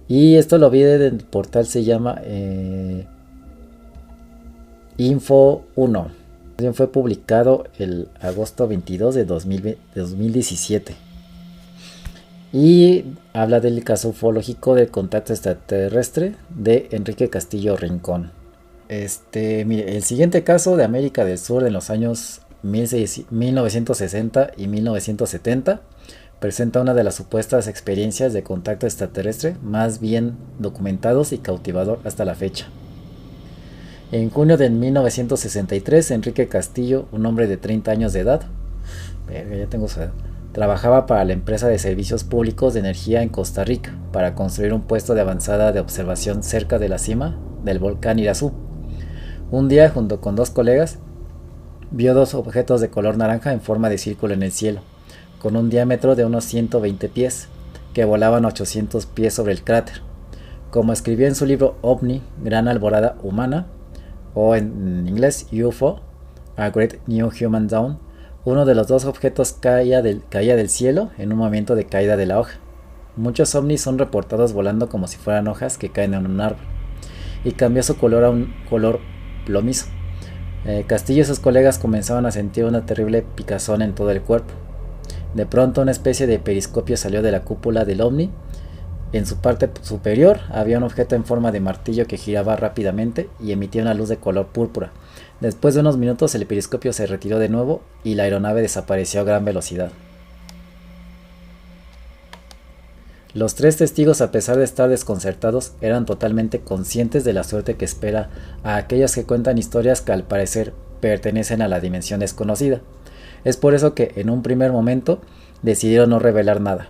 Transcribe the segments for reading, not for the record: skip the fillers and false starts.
Y esto lo vi del portal, se llama Info 1. Fue publicado el agosto 22 de 2017. Y habla del caso ufológico del contacto extraterrestre de Enrique Castillo Rincón. Mire, el siguiente caso de América del Sur en los años 1960 y 1970 presenta una de las supuestas experiencias de contacto extraterrestre más bien documentados y cautivador hasta la fecha. En junio de 1963, Enrique Castillo, un hombre de 30 años de edad, trabajaba para la empresa de servicios públicos de energía en Costa Rica para construir un puesto de avanzada de observación cerca de la cima del volcán Irazú. Un día, junto con dos colegas, vio dos objetos de color naranja en forma de círculo en el cielo, con un diámetro de unos 120 pies, que volaban 800 pies sobre el cráter. Como escribió en su libro OVNI, Gran Alborada Humana, o en inglés UFO, A Great New Human Dawn, uno de los dos objetos caía del cielo en un momento de caída de la hoja. Muchos ovnis son reportados volando como si fueran hojas que caen en un árbol, y cambió su color a un color plomizo. Castillo y sus colegas comenzaban a sentir una terrible picazón en todo el cuerpo. De pronto una especie de periscopio salió de la cúpula del ovni. En su parte superior había un objeto en forma de martillo que giraba rápidamente y emitía una luz de color púrpura. Después de unos minutos el periscopio se retiró de nuevo y la aeronave desapareció a gran velocidad. Los tres testigos, a pesar de estar desconcertados, eran totalmente conscientes de la suerte que espera a aquellos que cuentan historias que al parecer pertenecen a la dimensión desconocida. Es por eso que en un primer momento decidieron no revelar nada.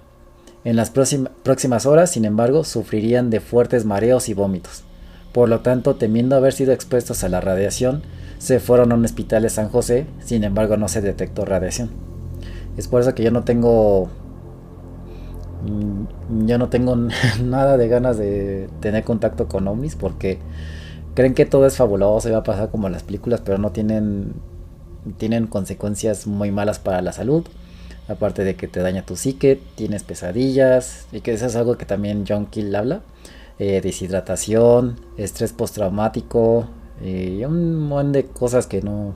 En las próximas horas, sin embargo, sufrirían de fuertes mareos y vómitos. Por lo tanto, temiendo haber sido expuestos a la radiación, se fueron a un hospital de San José, sin embargo no se detectó radiación. Es por eso que yo no tengo nada de ganas de tener contacto con ovnis, porque creen que todo es fabuloso y va a pasar como en las películas, pero no tienen consecuencias muy malas para la salud. Aparte de que te daña tu psique, tienes pesadillas, y que eso es algo que también John Keel habla, deshidratación, estrés postraumático, y un montón de cosas que no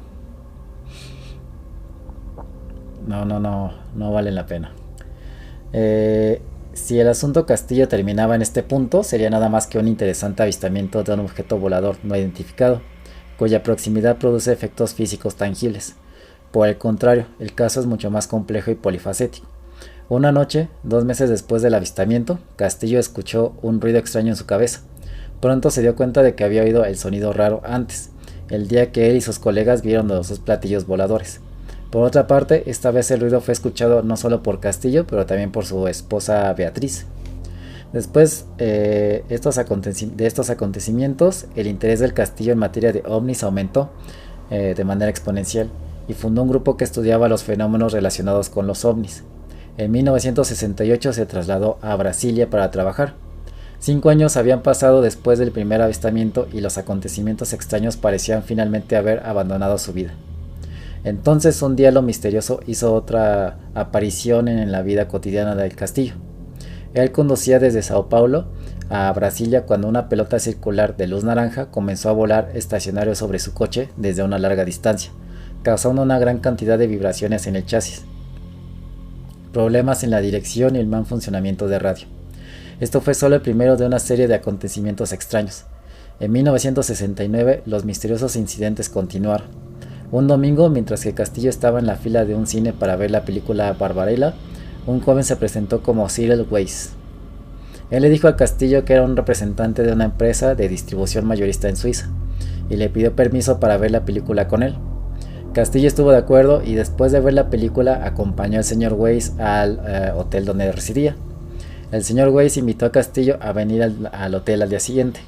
valen la pena. Si el asunto Castillo terminaba en este punto, sería nada más que un interesante avistamiento de un objeto volador no identificado, cuya proximidad produce efectos físicos tangibles. Por el contrario, el caso es mucho más complejo y polifacético. Una noche, 2 meses después del avistamiento, Castillo escuchó un ruido extraño en su cabeza. Pronto se dio cuenta de que había oído el sonido raro antes, el día que él y sus colegas vieron los dos platillos voladores. Por otra parte, esta vez el ruido fue escuchado no solo por Castillo, pero también por su esposa Beatriz. Después de estos acontecimientos, el interés del Castillo en materia de ovnis aumentó de manera exponencial, y fundó un grupo que estudiaba los fenómenos relacionados con los ovnis. En 1968 se trasladó a Brasilia para trabajar. 5 años habían pasado después del primer avistamiento y los acontecimientos extraños parecían finalmente haber abandonado su vida. Entonces un día lo misterioso hizo otra aparición en la vida cotidiana del Castillo. Él conducía desde Sao Paulo a Brasilia cuando una pelota circular de luz naranja comenzó a volar estacionario sobre su coche desde una larga distancia, causando una gran cantidad de vibraciones en el chasis, problemas en la dirección y el mal funcionamiento de radio. Esto fue solo el primero de una serie de acontecimientos extraños. En 1969 los misteriosos incidentes continuaron. Un domingo, mientras que Castillo estaba en la fila de un cine para ver la película Barbarella, un joven se presentó como Cyril Weiss. Él le dijo a Castillo que era un representante de una empresa de distribución mayorista en Suiza, y le pidió permiso para ver la película con él. Castillo estuvo de acuerdo y después de ver la película acompañó al señor Weiss al hotel donde residía. El señor Weiss invitó a Castillo a venir al hotel al día siguiente.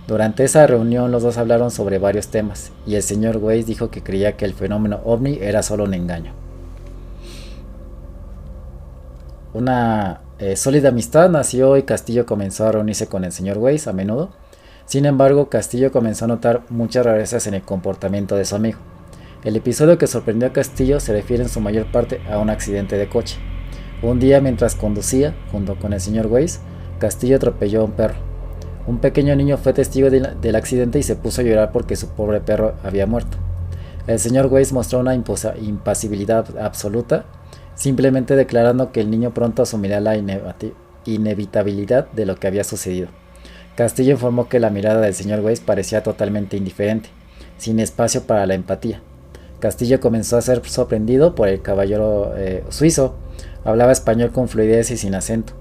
Durante esa reunión los dos hablaron sobre varios temas y el señor Weiss dijo que creía que el fenómeno ovni era solo un engaño. Una sólida amistad nació y Castillo comenzó a reunirse con el señor Weiss a menudo. Sin embargo, Castillo comenzó a notar muchas rarezas en el comportamiento de su amigo. El episodio que sorprendió a Castillo se refiere en su mayor parte a un accidente de coche. Un día, mientras conducía, junto con el señor Weiss, Castillo atropelló a un perro. Un pequeño niño fue testigo del accidente y se puso a llorar porque su pobre perro había muerto. El señor Weiss mostró una impasibilidad absoluta, simplemente declarando que el niño pronto asumiría la inevitabilidad de lo que había sucedido. Castillo informó que la mirada del señor Weiss parecía totalmente indiferente, sin espacio para la empatía. Castillo comenzó a ser sorprendido por el caballero suizo. Hablaba español con fluidez y sin acento,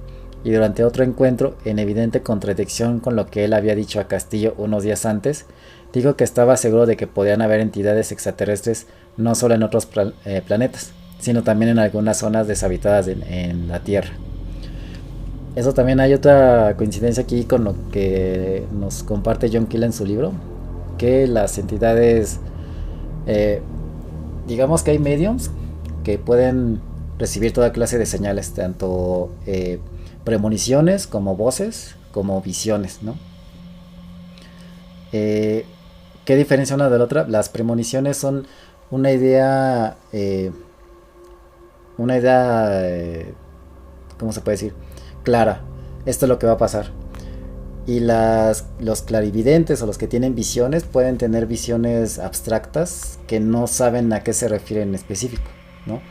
y durante otro encuentro, en evidente contradicción con lo que él había dicho a Castillo unos días antes, dijo que estaba seguro de que podían haber entidades extraterrestres no solo en otros planetas, sino también en algunas zonas deshabitadas en la Tierra. Eso también hay otra coincidencia aquí con lo que nos comparte John Keel en su libro, que las entidades, digamos que hay mediums que pueden recibir toda clase de señales, tanto premoniciones como voces, como visiones, ¿no? ¿Qué diferencia una de la otra? Las premoniciones son una idea, ¿cómo se puede decir? Clara, esto es lo que va a pasar. Y los clarividentes o los que tienen visiones pueden tener visiones abstractas que no saben a qué se refieren en específico, ¿no?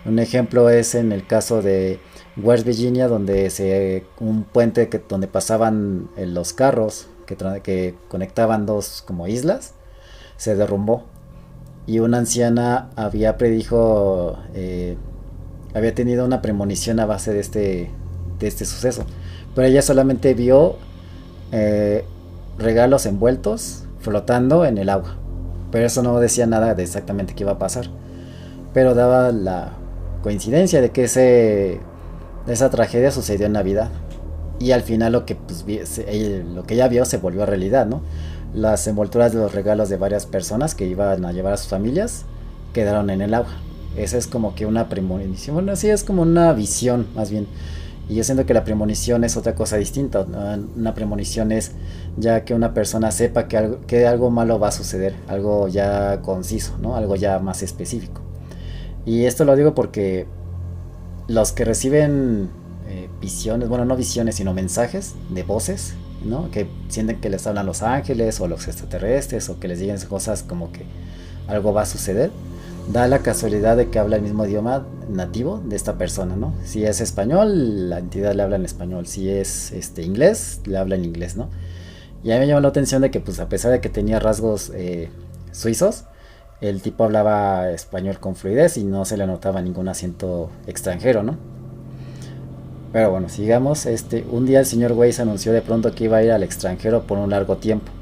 Un ejemplo es en el caso de West Virginia, donde un puente donde pasaban los carros que conectaban dos como islas, se derrumbó. Y una anciana había tenido una premonición a base de este suceso. Pero ella solamente vio regalos envueltos flotando en el agua. Pero eso no decía nada de exactamente qué iba a pasar. Pero daba la coincidencia de que esa tragedia sucedió en Navidad. Y al final lo que ella vio se volvió realidad, ¿no? Las envolturas de los regalos de varias personas que iban a llevar a sus familias quedaron en el agua. Esa es como que una premonición. Bueno, sí, es como una visión más bien. Y yo siento que la premonición es otra cosa distinta. Una premonición es ya que una persona sepa que algo malo va a suceder, algo ya conciso, ¿no? Algo ya más específico. Y esto lo digo porque los que reciben visiones, bueno, no visiones, sino mensajes de voces, ¿no? Que sienten que les hablan los ángeles o los extraterrestres, o que les digan cosas como que algo va a suceder, da la casualidad de que habla el mismo idioma nativo de esta persona, ¿no? Si es español, la entidad le habla en español. Si es inglés, le habla en inglés, ¿no? Y a mí me llamó la atención de que, pues, a pesar de que tenía rasgos suizos, el tipo hablaba español con fluidez y no se le notaba ningún acento extranjero, ¿no? Pero bueno, sigamos. Un día el señor Weiss anunció de pronto que iba a ir al extranjero por un largo tiempo.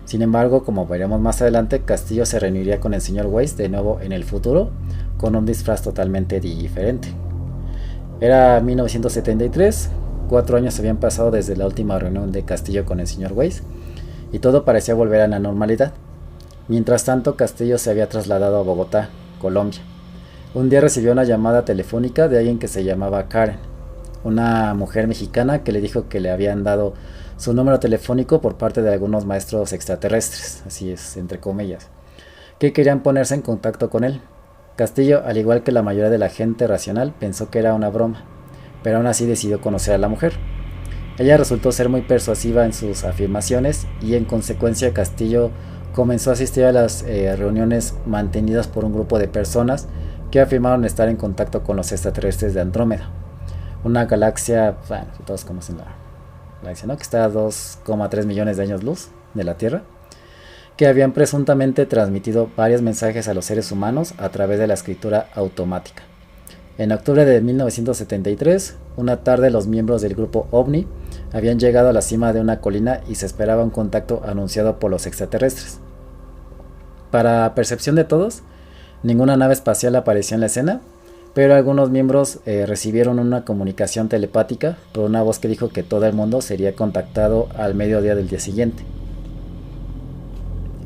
Sin embargo, como veremos más adelante, Castillo se reuniría con el señor Weiss de nuevo en el futuro, con un disfraz totalmente diferente. Era 1973, 4 años habían pasado desde la última reunión de Castillo con el señor Weiss, y todo parecía volver a la normalidad. Mientras tanto, Castillo se había trasladado a Bogotá, Colombia. Un día recibió una llamada telefónica de alguien que se llamaba Karen, una mujer mexicana que le dijo que le habían dado su número telefónico por parte de algunos maestros extraterrestres, así es, entre comillas, que querían ponerse en contacto con él. Castillo, al igual que la mayoría de la gente racional, pensó que era una broma, pero aún así decidió conocer a la mujer. Ella resultó ser muy persuasiva en sus afirmaciones y en consecuencia Castillo comenzó a asistir a las reuniones mantenidas por un grupo de personas que afirmaron estar en contacto con los extraterrestres de Andrómeda, una galaxia, bueno, todos conocen la galaxia, ¿no? Que está a 2,3 millones de años luz de la Tierra, que habían presuntamente transmitido varios mensajes a los seres humanos a través de la escritura automática. En octubre de 1973, una tarde los miembros del grupo OVNI habían llegado a la cima de una colina y se esperaba un contacto anunciado por los extraterrestres. Para percepción de todos, ninguna nave espacial apareció en la escena, pero algunos miembros recibieron una comunicación telepática por una voz que dijo que todo el mundo sería contactado al mediodía del día siguiente.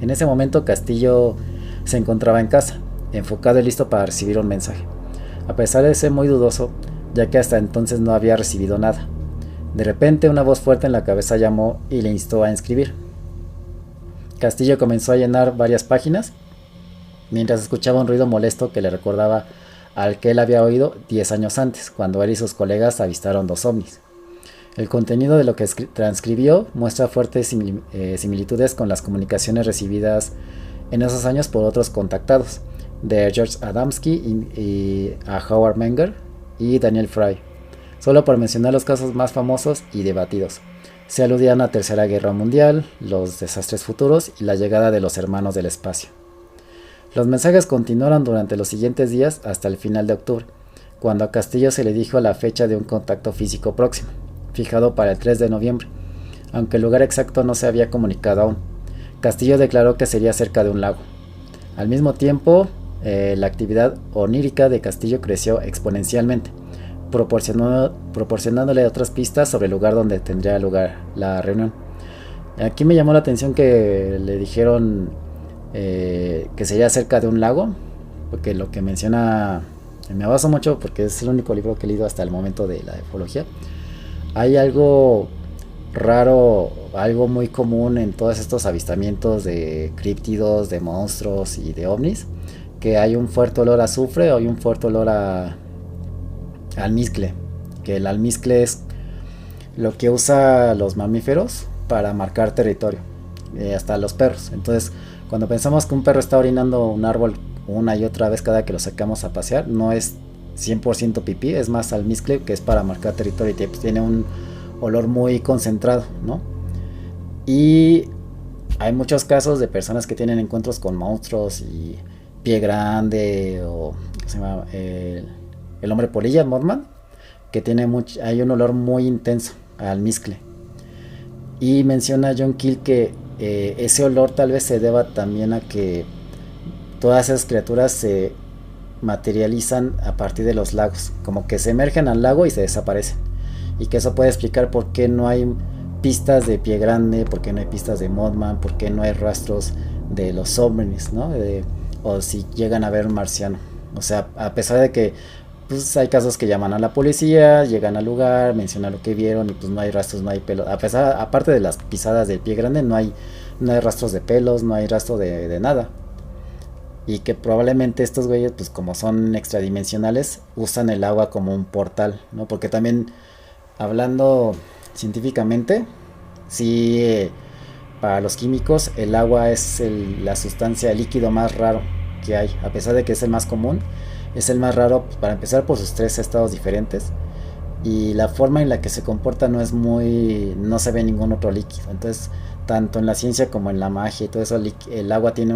En ese momento Castillo se encontraba en casa, enfocado y listo para recibir un mensaje, a pesar de ser muy dudoso, ya que hasta entonces no había recibido nada. De repente una voz fuerte en la cabeza llamó y le instó a escribir. Castillo comenzó a llenar varias páginas, mientras escuchaba un ruido molesto que le recordaba al que él había oído 10 años antes, cuando él y sus colegas avistaron 2 ovnis. El contenido de lo que transcribió muestra fuertes similitudes con las comunicaciones recibidas en esos años por otros contactados, de George Adamski y a Howard Menger y Daniel Fry, solo por mencionar los casos más famosos y debatidos. Se aludían a la Tercera Guerra Mundial, los desastres futuros y la llegada de los hermanos del espacio. Los mensajes continuaron durante los siguientes días hasta el final de octubre, cuando a Castillo se le dijo la fecha de un contacto físico próximo, fijado para el 3 de noviembre, aunque el lugar exacto no se había comunicado aún. Castillo declaró que sería cerca de un lago. Al mismo tiempo, la actividad onírica de Castillo creció exponencialmente, proporcionándole otras pistas sobre el lugar donde tendría lugar la reunión. Aquí me llamó la atención que le dijeron que sería cerca de un lago, porque lo que menciona, me baso mucho porque es el único libro que he leído hasta el momento de la ufología. Hay algo raro, algo muy común en todos estos avistamientos de críptidos, de monstruos y de ovnis, que hay un fuerte olor a azufre o hay un fuerte olor a almizcle, que el almizcle es lo que usa los mamíferos para marcar territorio, hasta los perros. Entonces, cuando pensamos que un perro está orinando un árbol una y otra vez cada que lo sacamos a pasear, no es 100% pipí, es más almizcle, que es para marcar territorio y tiene un olor muy concentrado, ¿no? Y hay muchos casos de personas que tienen encuentros con monstruos y Pie Grande o ¿qué se llama? El hombre polilla, Mothman, que hay un olor muy intenso a almizcle. Y menciona John Keel que ese olor tal vez se deba también a que todas esas criaturas se materializan a partir de los lagos, como que se emergen al lago y se desaparecen, y que eso puede explicar por qué no hay pistas de Pie Grande, por qué no hay pistas de Mothman, por qué no hay rastros de los ovnis, ¿no? O si llegan a ver un marciano. O sea, a pesar de que pues hay casos que llaman a la policía, llegan al lugar, mencionan lo que vieron y pues no hay rastros, no hay pelos. Aparte de las pisadas del Pie Grande, no hay rastros de pelos, no hay rastro de nada. Y que probablemente estos güeyes, pues como son extradimensionales, usan el agua como un portal, ¿no? Porque también, hablando científicamente, sí, para los químicos, el agua es la sustancia, el líquido más raro que hay. A pesar de que es el más común, es el más raro, para empezar, por sus 3 estados diferentes. Y la forma en la que se comporta no se ve ningún otro líquido. Entonces, tanto en la ciencia como en la magia y todo eso, el agua tiene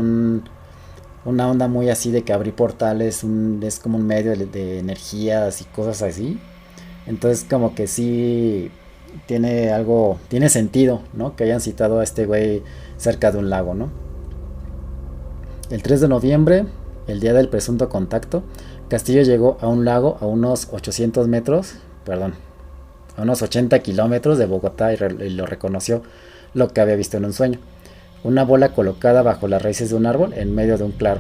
una onda muy así de que abrir portales, es como un medio de energías y cosas así. Entonces como que sí tiene sentido, ¿no? Que hayan citado a este güey cerca de un lago, ¿no? El 3 de noviembre, el día del presunto contacto, Castillo llegó a un lago a unos 80 kilómetros de Bogotá y lo reconoció lo que había visto en un sueño. Una bola colocada bajo las raíces de un árbol en medio de un claro.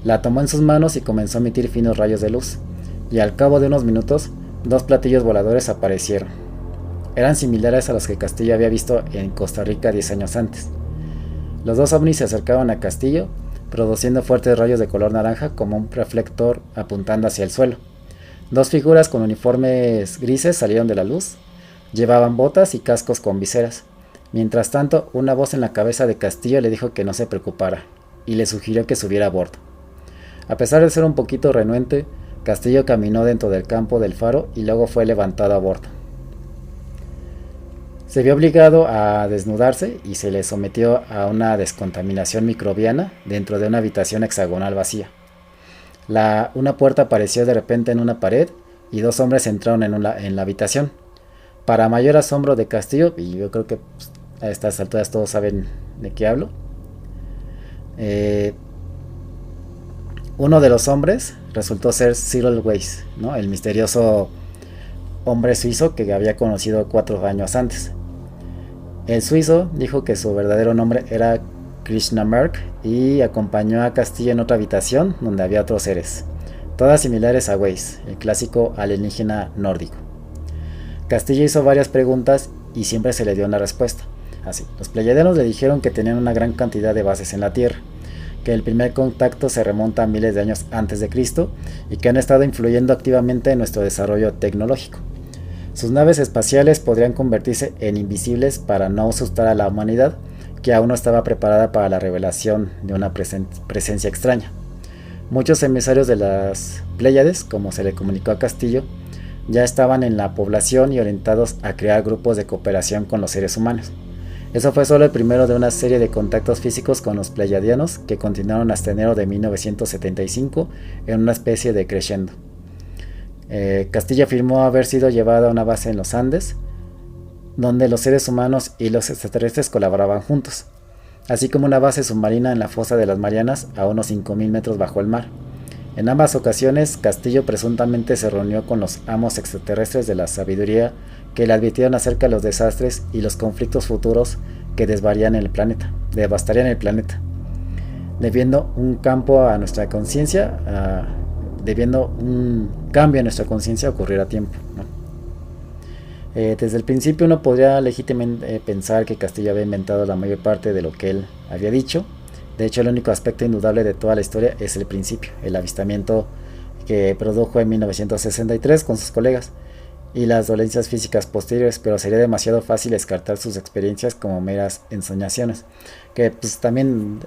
La tomó en sus manos y comenzó a emitir finos rayos de luz, y al cabo de unos minutos, 2 platillos voladores aparecieron. Eran similares a los que Castillo había visto en Costa Rica 10 años antes. Los 2 ovnis se acercaban a Castillo, produciendo fuertes rayos de color naranja como un reflector apuntando hacia el suelo. 2 figuras con uniformes grises salieron de la luz, llevaban botas y cascos con viseras. Mientras tanto, una voz en la cabeza de Castillo le dijo que no se preocupara, y le sugirió que subiera a bordo. A pesar de ser un poquito renuente, Castillo caminó dentro del campo del faro y luego fue levantado a bordo. Se vio obligado a desnudarse y se le sometió a una descontaminación microbiana dentro de una habitación hexagonal vacía. Una puerta apareció de repente en una pared y 2 hombres entraron en la habitación. Para mayor asombro de Castillo, y yo creo que pues, a estas alturas todos saben de qué hablo, uno de los hombres resultó ser Cyril Weiss, ¿no? El misterioso hombre suizo que había conocido 4 años antes. El suizo dijo que su verdadero nombre era Krishna Merck y acompañó a Castillo en otra habitación donde había otros seres, todas similares a Weiss, el clásico alienígena nórdico. Castillo hizo varias preguntas y siempre se le dio una respuesta. Así, los pleiadianos le dijeron que tenían una gran cantidad de bases en la Tierra, que el primer contacto se remonta a miles de años antes de Cristo y que han estado influyendo activamente en nuestro desarrollo tecnológico. Sus naves espaciales podrían convertirse en invisibles para no asustar a la humanidad, que aún no estaba preparada para la revelación de una presencia extraña. Muchos emisarios de las Pléyades, como se le comunicó a Castillo, ya estaban en la población y orientados a crear grupos de cooperación con los seres humanos. Eso fue solo el primero de una serie de contactos físicos con los pleiadianos que continuaron hasta enero de 1975 en una especie de crescendo. Castillo afirmó haber sido llevado a una base en los Andes, donde los seres humanos y los extraterrestres colaboraban juntos, así como una base submarina en la fosa de las Marianas a unos 5000 metros bajo el mar. En ambas ocasiones, Castillo presuntamente se reunió con los amos extraterrestres de la sabiduría que le advirtieron acerca de los desastres y los conflictos futuros que devastarían el planeta, debiendo un cambio a nuestra conciencia ocurrir a tiempo, ¿no? Desde el principio uno podría legítimamente pensar que Castillo había inventado la mayor parte de lo que él había dicho. De hecho, el único aspecto indudable de toda la historia es el principio, el avistamiento que produjo en 1963 con sus colegas y las dolencias físicas posteriores, pero sería demasiado fácil descartar sus experiencias como meras ensoñaciones, que pues también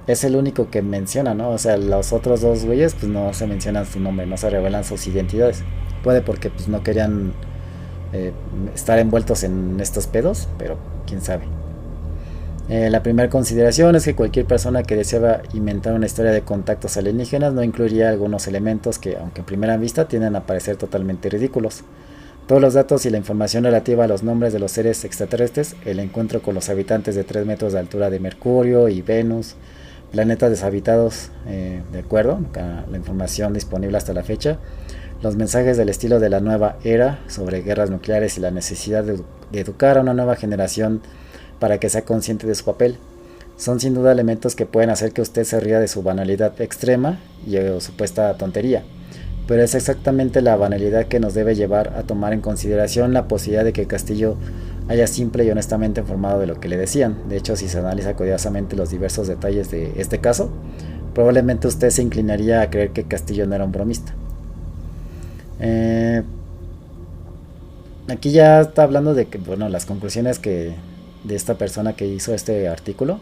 es el único que menciona, ¿no? O sea, los otros dos güeyes pues no se mencionan su nombre, no se revelan sus identidades. Puede porque pues no querían estar envueltos en estos pedos, pero quién sabe. La primera consideración es que cualquier persona que deseaba inventar una historia de contactos alienígenas no incluiría algunos elementos que, aunque a primera vista, tienden a parecer totalmente ridículos. Todos los datos y la información relativa a los nombres de los seres extraterrestres, el encuentro con los habitantes de 3 metros de altura de Mercurio y Venus, planetas deshabitados, de acuerdo, la información disponible hasta la fecha, los mensajes del estilo de la nueva era sobre guerras nucleares y la necesidad de educar a una nueva generación para que sea consciente de su papel, son sin duda elementos que pueden hacer que usted se ría de su banalidad extrema y supuesta tontería, pero es exactamente la banalidad que nos debe llevar a tomar en consideración la posibilidad de que Castillo haya simple y honestamente informado de lo que le decían. De hecho, si se analiza cuidadosamente los diversos detalles de este caso, probablemente usted se inclinaría a creer que Castillo no era un bromista. Aquí ya está hablando de que, bueno, las conclusiones de esta persona que hizo este artículo,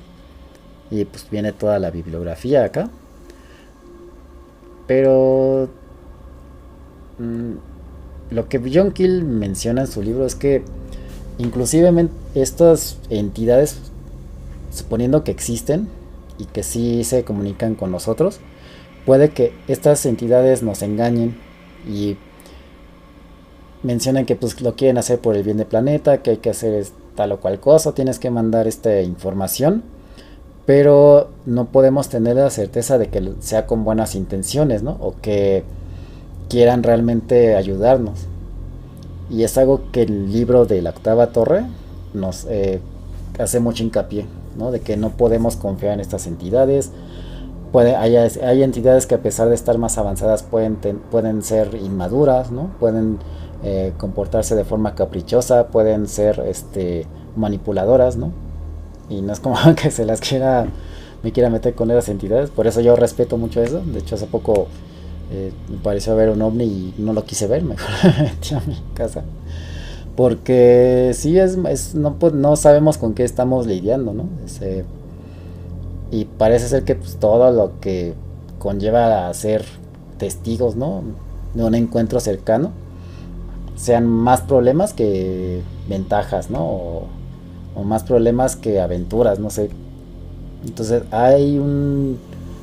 y pues viene toda la bibliografía acá, pero lo que John Keel menciona en su libro es que inclusive estas entidades, suponiendo que existen y que sí se comunican con nosotros, puede que estas entidades nos engañen y mencionan que pues lo quieren hacer por el bien del planeta, que hay que hacer tal o cual cosa, tienes que mandar esta información, pero no podemos tener la certeza de que sea con buenas intenciones, ¿no? O que quieran realmente ayudarnos. Y es algo que el libro de la octava torre nos hace mucho hincapié, ¿no? De que no podemos confiar en estas entidades. Hay entidades que, a pesar de estar más avanzadas, pueden ser inmaduras, ¿no? Pueden comportarse de forma caprichosa, pueden ser manipuladoras, ¿no? Y no es como que me quiera meter con esas entidades. Por eso yo respeto mucho eso. De hecho, hace poco me pareció ver un ovni y no lo quise ver, mejor me metí a mi casa, porque sí no sabemos con qué estamos lidiando, ¿no? Y parece ser que pues, todo lo que conlleva a ser testigos, ¿no?, de un encuentro cercano, sean más problemas que ventajas, ¿no? O más problemas que aventuras, no sé. Entonces hay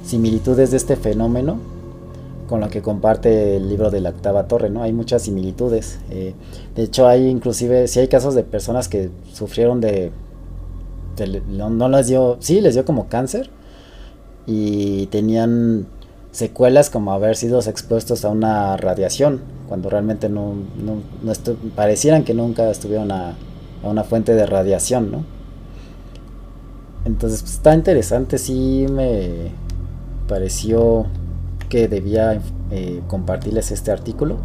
similitudes de este fenómeno con lo que comparte el libro de la octava torre, ¿no? Hay muchas similitudes. De hecho, sí hay casos de personas que sufrieron no les dio, sí, les dio como cáncer y tenían secuelas como haber sido expuestos a una radiación, cuando realmente parecieran que nunca estuvieron a una fuente de radiación, ¿no? Entonces pues, está interesante, sí me pareció que debía compartirles este artículo.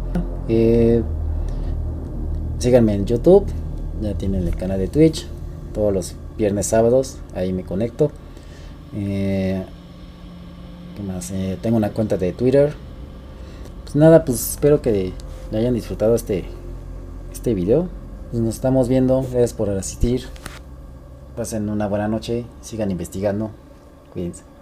Síganme en YouTube, ya tienen el canal de Twitch, todos los viernes, sábados, ahí me conecto. ¿Qué más? Tengo una cuenta de Twitter. Pues nada, pues espero que hayan disfrutado este video. Pues nos estamos viendo. Gracias por asistir. Pasen una buena noche. Sigan investigando. Cuídense.